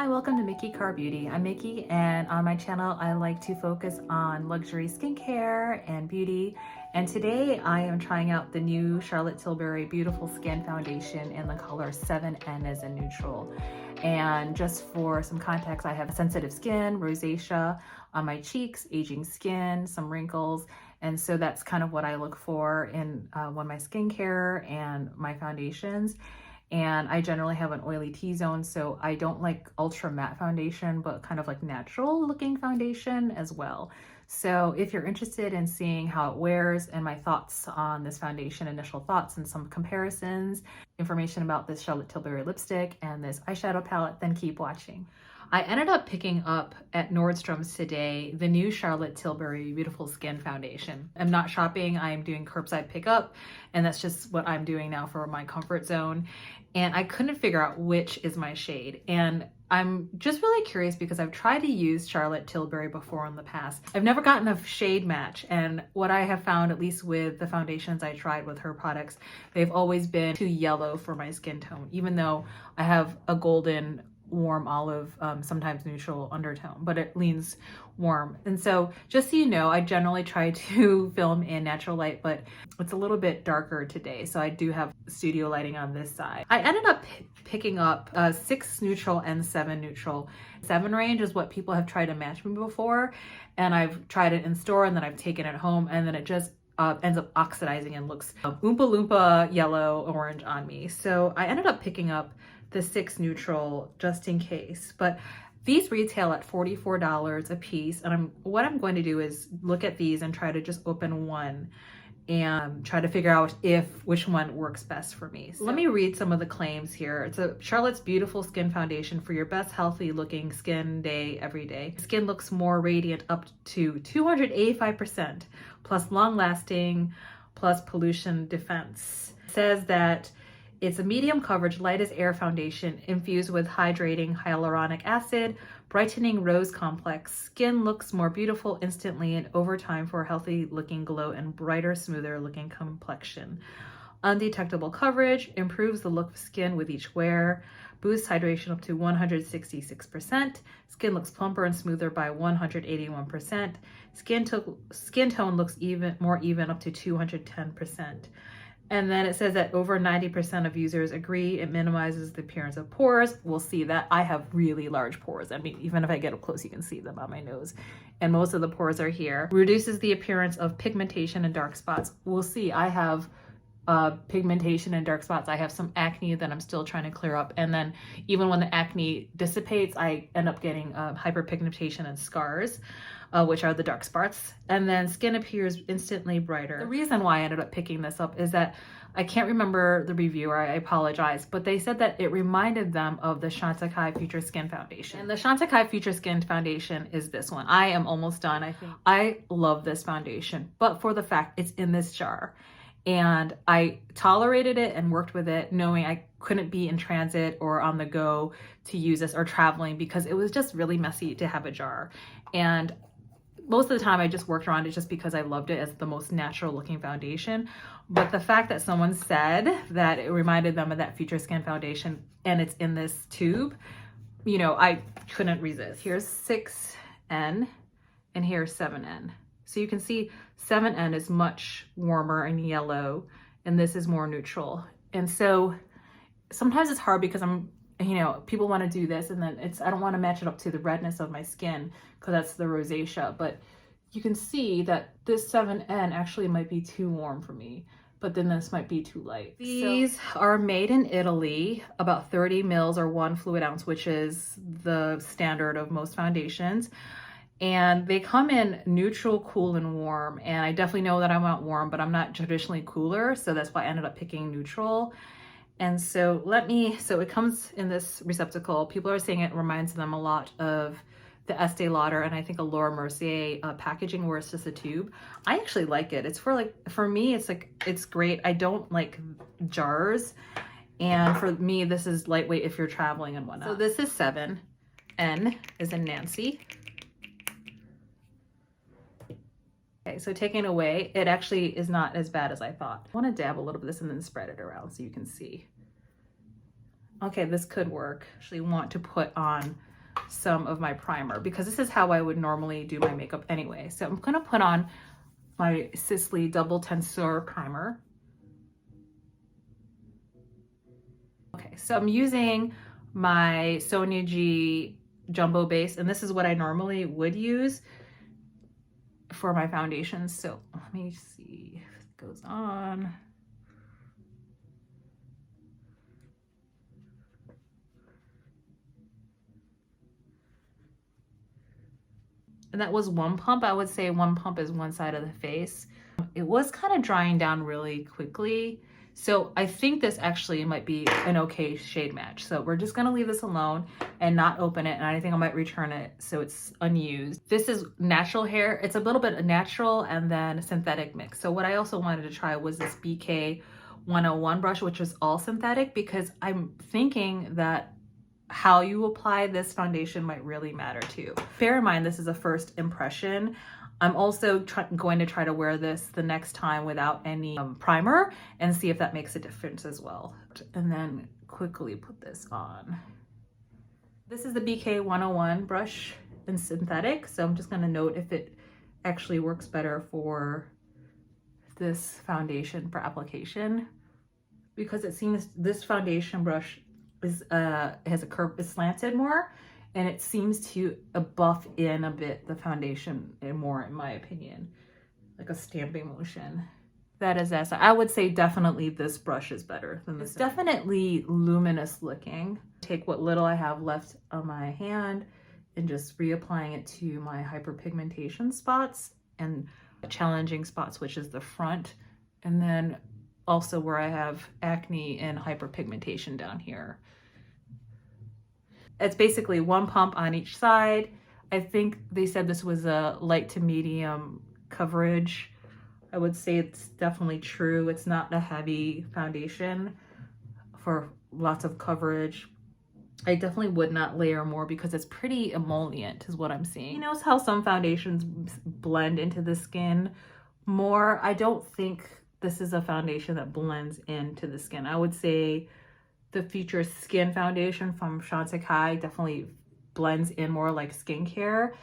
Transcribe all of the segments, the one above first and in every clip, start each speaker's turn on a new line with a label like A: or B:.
A: Hi, welcome to Mickey Car Beauty. I'm Mickey, and on my channel I like to focus on luxury skincare and beauty. And today I am trying out the new Charlotte Tilbury Beautiful Skin Foundation in the color 7N as a neutral. And just for some context, I have sensitive skin, rosacea on my cheeks, aging skin, some wrinkles. And so that's kind of what I look for in my skincare and my foundations. And I generally have an oily T-zone, so I don't like ultra matte foundation, but kind of like natural looking foundation as well. So if you're interested in seeing how it wears and my thoughts on this foundation, initial thoughts and some comparisons, information about this Charlotte Tilbury lipstick and this eyeshadow palette, then keep watching. I ended up picking up at Nordstrom's today the new Charlotte Tilbury Beautiful Skin Foundation. I'm not shopping, I'm doing curbside pickup, and that's just what I'm doing now for my comfort zone. And I couldn't figure out which is my shade. And I'm just really curious because I've tried to use Charlotte Tilbury before in the past. I've never gotten a shade match. And what I have found, at least with the foundations I tried with her products, they've always been too yellow for my skin tone, even though I have a golden warm olive, sometimes neutral undertone, but it leans warm. And so just so you know, I generally try to film in natural light, but it's a little bit darker today. So I do have studio lighting on this side. I ended up picking up 6 neutral and 7 neutral. 7 range is what people have tried to match me before. And I've tried it in store and then I've taken it home and then it just ends up oxidizing and looks Oompa Loompa yellow orange on me. So I ended up picking up the 6 neutral just in case, but these retail at $44 a piece. And what I'm going to do is look at these and try to just open one and try to figure out which one works best for me. So let me read some of the claims here. It's a Charlotte's Beautiful Skin Foundation for your best healthy looking skin day every day. Skin looks more radiant up to 285%, plus long lasting, plus pollution defense. It says that it's a medium coverage, light as air foundation infused with hydrating hyaluronic acid, brightening rose complex. Skin looks more beautiful instantly and over time for a healthy looking glow and brighter, smoother looking complexion. Undetectable coverage, improves the look of skin with each wear, boosts hydration up to 166%. Skin looks plumper and smoother by 181%. Skin tone looks more even up to 210%. And then it says that over 90% of users agree it minimizes the appearance of pores. We'll see that I have really large pores. I mean, even if I get up close, you can see them on my nose. And most of the pores are here. Reduces the appearance of pigmentation and dark spots. We'll see, I have pigmentation and dark spots. I have some acne that I'm still trying to clear up. And then even when the acne dissipates, I end up getting hyperpigmentation and scars, which are the dark spots. And then skin appears instantly brighter. The reason why I ended up picking this up is that I can't remember the reviewer, I apologize, but they said that it reminded them of the Chantecaille Future Skin Foundation. And the Chantecaille Future Skin Foundation is this one. I am almost done, I think. I love this foundation, but for the fact it's in this jar. And I tolerated it and worked with it knowing I couldn't be in transit or on the go to use this or traveling because it was just really messy to have a jar. And most of the time I just worked around it just because I loved it as the most natural looking foundation. But the fact that someone said that it reminded them of that Future Skin Foundation and it's in this tube, you know, I couldn't resist. Here's 6N and here's 7N. So you can see 7N is much warmer and yellow, and this is more neutral. And so sometimes it's hard because people want to do this and then I don't want to match it up to the redness of my skin because that's the rosacea. But you can see that this 7N actually might be too warm for me, but then this might be too light. These are made in Italy, about 30 mils or 1 fluid ounce, which is the standard of most foundations. And they come in neutral, cool, and warm. And I definitely know that I want warm, but I'm not traditionally cooler. So that's why I ended up picking neutral. And so so it comes in this receptacle. People are saying it reminds them a lot of the Estee Lauder and I think a Laura Mercier packaging where it's just a tube. I actually like it. It's for me, it's great. I don't like jars. And for me, this is lightweight if you're traveling and whatnot. So this is 7. N is in Nancy. Okay, so taking away, it actually is not as bad as I thought. I want to dab a little bit of this and then spread it around so you can see. Okay, this could work. Actually want to put on some of my primer, because this is how I would normally do my makeup anyway. So I'm gonna put on my Sisley Double Tensor Primer. Okay, so I'm using my Sonia G Jumbo Base, and this is what I normally would use for my foundations. So let me see if it goes on. And that was one pump. I would say one pump is one side of the face. It was kind of drying down really quickly. So I think this actually might be an okay shade match. So we're just gonna leave this alone and not open it. And I think I might return it so it's unused. This is natural hair. It's a little bit of natural and then synthetic mix. So what I also wanted to try was this BK 101 brush, which was all synthetic, because I'm thinking that how you apply this foundation might really matter too. Bear in mind, this is a first impression. I'm also going to try to wear this the next time without any primer and see if that makes a difference as well. And then quickly put this on. This is the BK 101 brush in synthetic. So I'm just gonna note if it actually works better for this foundation for application, because it seems this foundation brush is has a curve, is slanted more, and it seems to buff in a bit the foundation more, in my opinion, like a stamping motion. That is that. So I would say definitely this brush is better than this. It's definitely luminous looking. Take what little I have left on my hand and just reapplying it to my hyperpigmentation spots and challenging spots, which is the front, and then also where I have acne and hyperpigmentation down here. It's basically one pump on each side. I think they said this was a light to medium coverage. I would say it's definitely true. It's not a heavy foundation for lots of coverage. I definitely would not layer more because it's pretty emollient is what I'm seeing. You notice how some foundations blend into the skin more? I don't think this is a foundation that blends into the skin. I would say the Future Skin Foundation from Chantecaille definitely blends in more like skincare.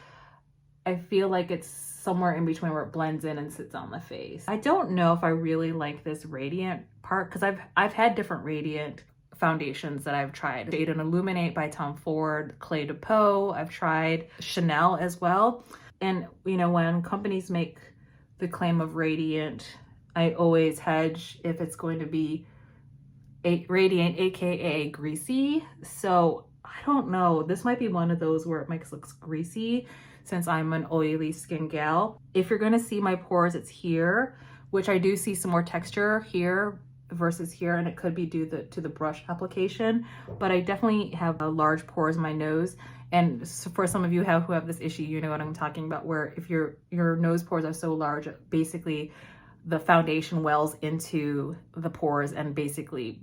A: I feel like it's somewhere in between where it blends in and sits on the face. I don't know if I really like this radiant part, because I've had different radiant foundations that I've tried. Shade and Illuminate by Tom Ford, Clé de Peau. I've tried Chanel as well. And you know, when companies make the claim of radiant, I always hedge if it's going to be radiant, aka greasy. So I don't know, this might be one of those where it makes it look greasy since I'm an oily skin gal. If you're gonna see my pores, it's here, which I do see some more texture here versus here, and it could be due to the brush application, but I definitely have large pores in my nose. And for some of you who have this issue, you know what I'm talking about, where if your nose pores are so large, basically the foundation wells into the pores, and basically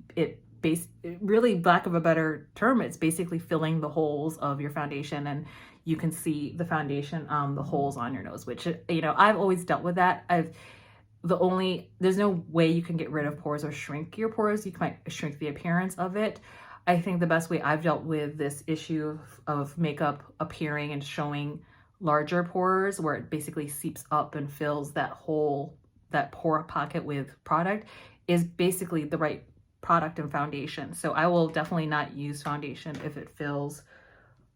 A: really, lack of a better term, it's basically filling the holes of your foundation, and you can see the foundation the holes on your nose, which, you know, I've always dealt with that. There's no way you can get rid of pores or shrink your pores. You might shrink the appearance of it. I think the best way I've dealt with this issue of makeup appearing and showing larger pores, where it basically seeps up and fills that hole, that pore pocket with product, is basically the right product and foundation. So I will definitely not use foundation if it fills,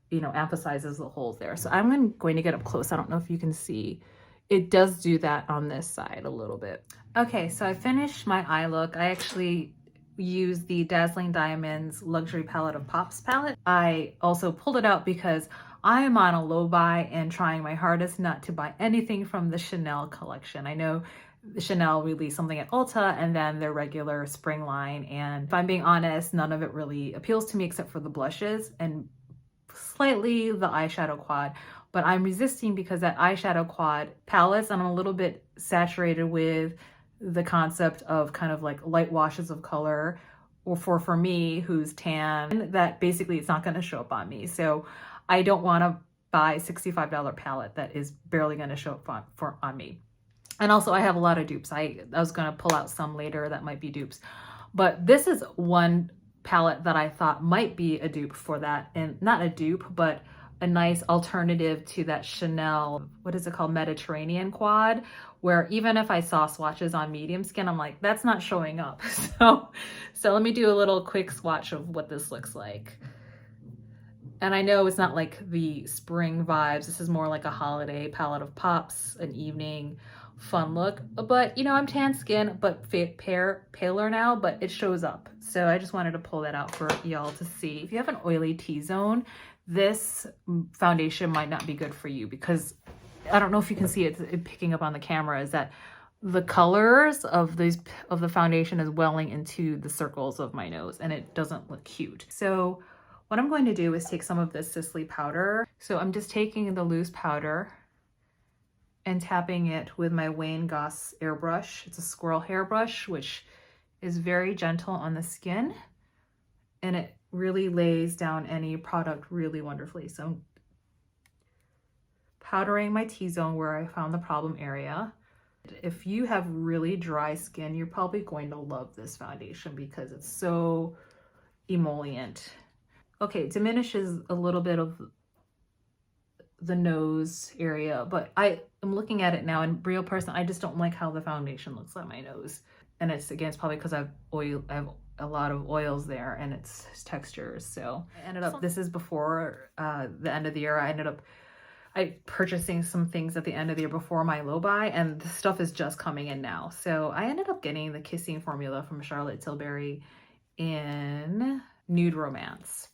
A: you know, emphasizes the holes there. So I'm going to get up close. I don't know if you can see. It does do that on this side a little bit. Okay, so I finished my eye look. I actually used the Dazzling Diamonds Luxury Palette of Pops palette. I also pulled it out because I am on a low buy and trying my hardest not to buy anything from the Chanel collection. I know Chanel released something at Ulta and then their regular spring line, and if I'm being honest, none of it really appeals to me except for the blushes and slightly the eyeshadow quad. But I'm resisting because that eyeshadow quad palettes, I'm a little bit saturated with the concept of kind of like light washes of color, or for me who's tan, that basically it's not going to show up on me. So I don't want to buy a $65 palette that is barely going to show up on me. And also I have a lot of dupes. I was going to pull out some later that might be dupes, but this is one palette that I thought might be a dupe for that, and not a dupe, but a nice alternative to that Chanel, what is it called, Mediterranean quad, where even if I saw swatches on medium skin, I'm like, that's not showing up. So let me do a little quick swatch of what this looks like. And I know it's not like the spring vibes. This is more like a holiday palette of pops, an evening fun look. But you know, I'm tan skin, but paler now, but it shows up. So I just wanted to pull that out for y'all to see. If you have an oily T-zone, this foundation might not be good for you, because I don't know if you can see it picking up on the camera, is that the colors of the foundation is welling into the circles of my nose, and it doesn't look cute. So what I'm going to do is take some of this Sisley powder. So I'm just taking the loose powder and tapping it with my Wayne Goss airbrush. It's a squirrel hairbrush, which is very gentle on the skin, and it really lays down any product really wonderfully. So I'm powdering my T-zone where I found the problem area. If you have really dry skin, you're probably going to love this foundation because it's so emollient. Okay, it diminishes a little bit of the nose area, but I am looking at it now, and real person, I just don't like how the foundation looks on my nose. And it's, again, it's probably because I have a lot of oils there, and it's textures. So I ended up, this is before the end of the year, I purchasing some things at the end of the year before my low buy, and the stuff is just coming in now. So I ended up getting the Kissing formula from Charlotte Tilbury in Nude Romance.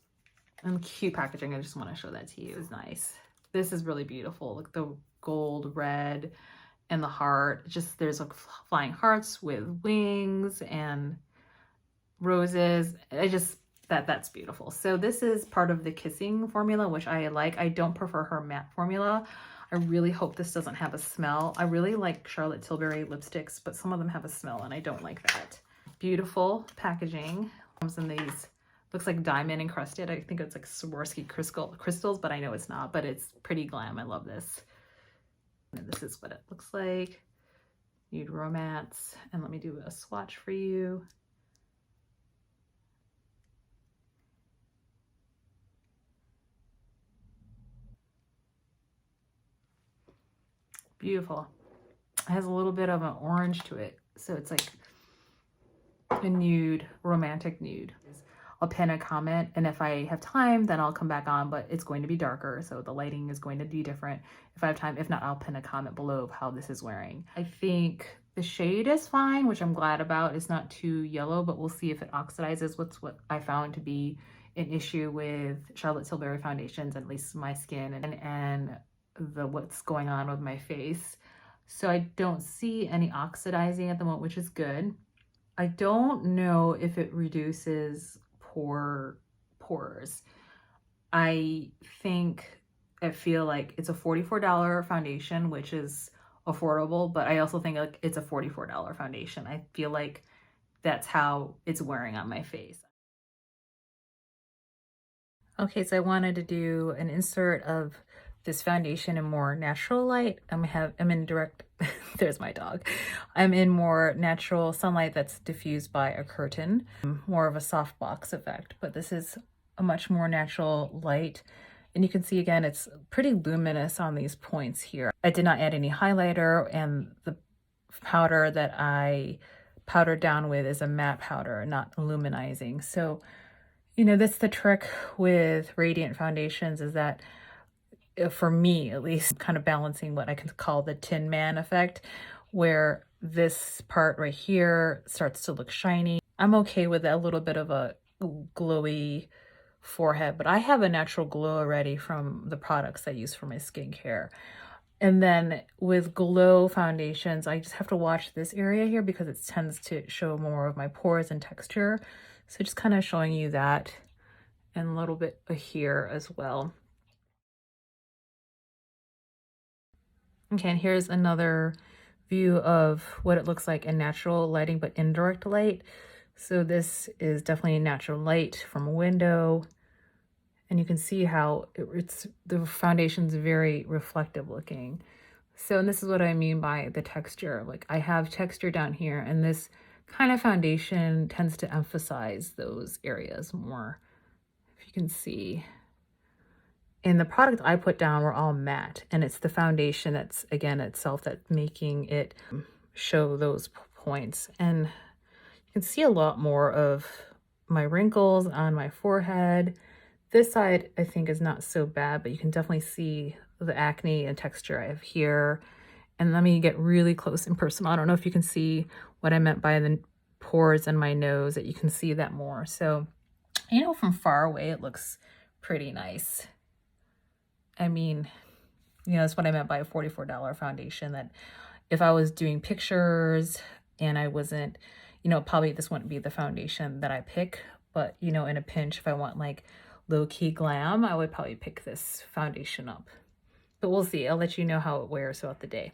A: And cute packaging, I just want to show that to you. It's nice. This is really beautiful. Look, the gold, red, and the heart. Just, there's like flying hearts with wings and roses. That's beautiful. So this is part of the Kissing formula, which I like. I don't prefer her matte formula. I really hope this doesn't have a smell. I really like Charlotte Tilbury lipsticks, but some of them have a smell, and I don't like that. Beautiful packaging. Comes in these, looks like diamond encrusted. I think it's like Swarovski crystals, but I know it's not, but it's pretty glam. I love this. And this is what it looks like. Nude Romance. And let me do a swatch for you. Beautiful. It has a little bit of an orange to it. So it's like a nude, romantic nude. I'll pin a comment, and if I have time, then I'll come back on, but it's going to be darker, so the lighting is going to be different if I have time. If not, I'll pin a comment below of how this is wearing. I think the shade is fine, which I'm glad about. It's not too yellow, but we'll see if it oxidizes. What I found to be an issue with Charlotte Tilbury foundations, at least my skin, and what's going on with my face. So I don't see any oxidizing at the moment, which is good. I don't know if it reduces pores. I feel like it's a $44 foundation, which is affordable, but I also think like it's a $44 foundation. I feel like that's how it's wearing on my face. Okay, so I wanted to do an insert of this foundation in more natural light. I'm in direct, there's my dog. I'm in more natural sunlight that's diffused by a curtain, more of a softbox effect, but this is a much more natural light. And you can see again, it's pretty luminous on these points here. I did not add any highlighter, and the powder that I powdered down with is a matte powder, not luminizing. So, you know, that's the trick with radiant foundations, is that for me at least, kind of balancing what I can call the Tin Man effect, where this part right here starts to look shiny. I'm okay with a little bit of a glowy forehead, but I have a natural glow already from the products I use for my skincare. And then with glow foundations, I just have to watch this area here because it tends to show more of my pores and texture. So just kind of showing you that, and a little bit here as well. Okay, and here's another view of what it looks like in natural lighting, but indirect light. So this is definitely natural light from a window. And you can see how the foundation's very reflective looking. So, and this is what I mean by the texture. Like, I have texture down here, and this kind of foundation tends to emphasize those areas more, if you can see. And the product I put down were all matte, and it's the foundation that's, again, itself that's making it show those points. And you can see a lot more of my wrinkles on my forehead. This side, I think, is not so bad, but you can definitely see the acne and texture I have here. And let me get really close and personal. I don't know if you can see what I meant by the pores in my nose, that you can see that more. So, you know, from far away, it looks pretty nice. I mean, you know, that's what I meant by a $44 foundation, that if I was doing pictures and I wasn't, you know, probably this wouldn't be the foundation that I pick, but, you know, in a pinch, if I want like low-key glam, I would probably pick this foundation up. But we'll see. I'll let you know how it wears throughout the day.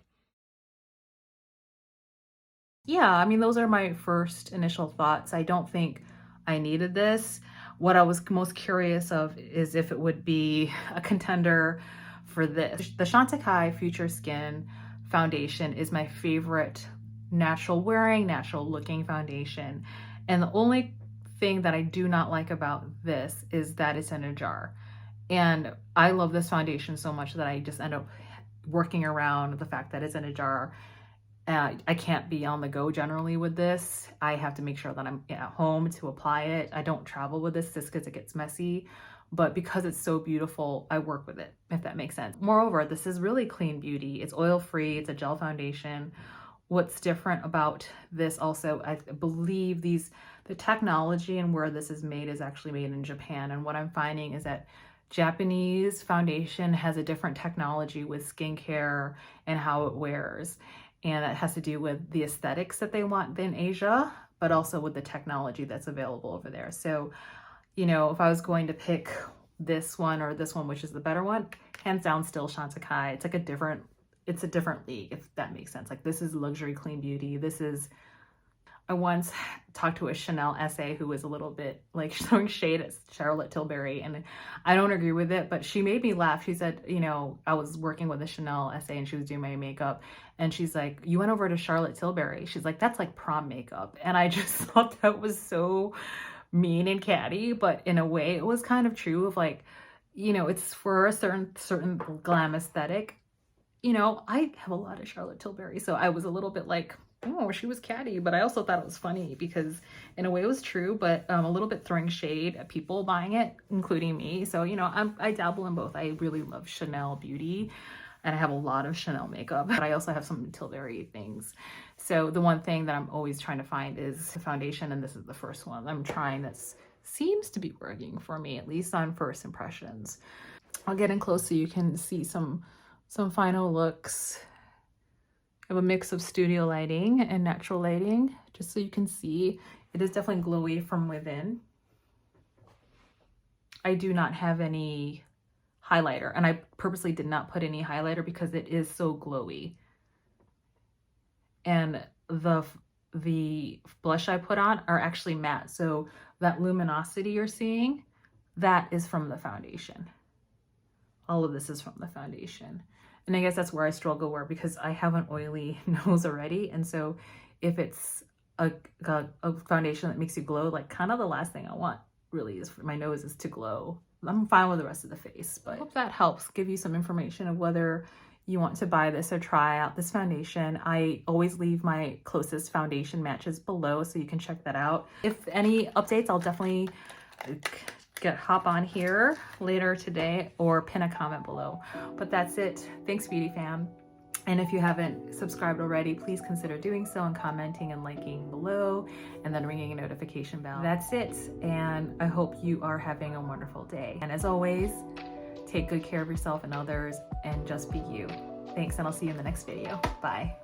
A: Yeah, I mean, those are my first initial thoughts. I don't think I needed this. What I was most curious of is if it would be a contender for this. The Chantecaille Future Skin foundation is my favorite natural wearing, natural looking foundation. And the only thing that I do not like about this is that it's in a jar. And I love this foundation so much that I just end up working around the fact that it's in a jar. I can't be on the go generally with this. I have to make sure that I'm at home to apply it. I don't travel with this just because it gets messy, but because it's so beautiful, I work with it, if that makes sense. Moreover, this is really clean beauty. It's oil-free, it's a gel foundation. What's different about this also, I believe the technology and where this is made is actually made in Japan. And what I'm finding is that Japanese foundation has a different technology with skincare and how it wears. And that has to do with the aesthetics that they want in Asia, but also with the technology that's available over there. So, you know, if I was going to pick this one or this one, which is the better one, hands down still Chantecaille. It's like it's a different league, if that makes sense. Like, this is luxury clean beauty. I once talked to a Chanel essay who was a little bit like throwing shade at Charlotte Tilbury, and I don't agree with it, but she made me laugh. She said, you know, I was working with a Chanel essay and she was doing my makeup, and she's like, you went over to Charlotte Tilbury. She's like, that's like prom makeup. And I just thought that was so mean and catty, but in a way it was kind of true of like, you know, it's for a certain glam aesthetic. You know, I have a lot of Charlotte Tilbury, so I was a little bit like, oh, she was catty, but I also thought it was funny because in a way it was true, but a little bit throwing shade at people buying it, including me. So, you know, I dabble in both. I really love Chanel beauty and I have a lot of Chanel makeup, but I also have some Tilbury things. So the one thing that I'm always trying to find is the foundation, and this is the first one I'm trying that seems to be working for me, at least on first impressions. I'll get in close so you can see some final looks. I have a mix of studio lighting and natural lighting, just so you can see. It is definitely glowy from within. I do not have any highlighter, and I purposely did not put any highlighter because it is so glowy. And the blush I put on are actually matte, so that luminosity you're seeing, that is from the foundation. All of this is from the foundation. And I guess that's where I struggle because I have an oily nose already. And so if it's a foundation that makes you glow, like kind of the last thing I want really is for my nose is to glow. I'm fine with the rest of the face, but I hope that helps give you some information of whether you want to buy this or try out this foundation. I always leave my closest foundation matches below, so you can check that out. If any updates, I'll definitely hop on here later today or pin a comment below. But that's it. Thanks, beauty fam. And if you haven't subscribed already, please consider doing so and commenting and liking below and then ringing a notification bell. That's it. And I hope you are having a wonderful day. And as always, take good care of yourself and others and just be you. Thanks, and I'll see you in the next video. Bye.